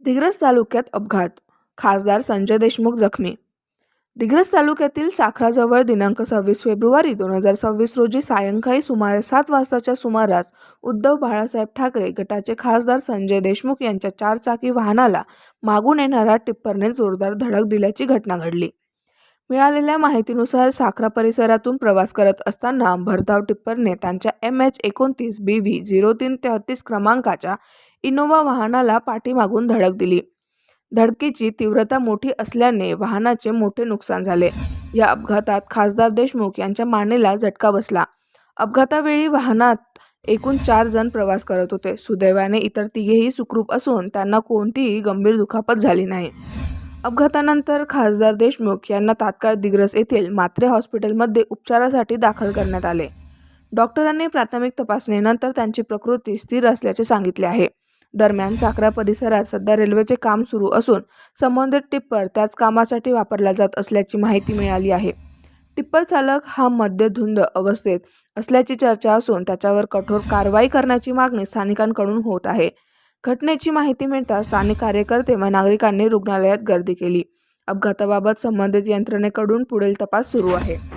दिग्रस तालुक्यात अपघात, खासदार संजय देशमुख जखमी. दिग्रस तालुक्यातील साखराजवळ दिनांक 26 फेब्रुवारी 2026 रोजी सायंकाळी सुमारे 7 वाजताच्या सुमारास उद्धव बाळासाहेब ठाकरे गटाचे खासदार संजय देशमुख यांच्या चारचाकी वाहनाला मागून येणाऱ्या टिप्परने जोरदार धडक दिल्याची घटना घडली. मिळालेल्या माहितीनुसार साखरा परिसरातून प्रवास करत असताना भरधाव टिप्परने त्यांच्या MH29 BV 0333 क्रमांकाच्या इनोव्हा वाहनाला पाठीमागून धडक दिली. धडकेची तीव्रता मोठी असल्याने वाहनाचे मोठे नुकसान झाले. या अपघातात खासदार देशमुख यांच्या मानेला झटका बसला. अपघातावेळी वाहनात एकूण 4 जण प्रवास करत होते. सुदैवाने इतर तिघेही सुखरूप असून त्यांना कोणतीही गंभीर दुखापत झाली नाही. अपघातानंतर खासदार देशमुख यांना तात्काळ दिग्रस येथील मात्रे हॉस्पिटलमध्ये उपचारासाठी दाखल करण्यात आले. डॉक्टरांनी प्राथमिक तपासणीनंतर त्यांची प्रकृती स्थिर असल्याचे सांगितले आहे. दरम्यान साखरा परिसरात सध्या रेल्वेचे काम सुरू असून संबंधित टिप्पर त्याच कामासाठी वापरला जात असल्याची माहिती मिळाली आहे. टिप्पर चालक हा मद्यधुंद अवस्थेत असल्याची चर्चा असून त्याच्यावर कठोर कारवाई करण्याची मागणी स्थानिकांकडून होत आहे. घटनेची माहिती मिळताच स्थानिक कार्यकर्ते व नागरिकांनी रुग्णालयात गर्दी केली. अपघाताबाबत संबंधित यंत्रणेकडून पुढील तपास सुरू आहे.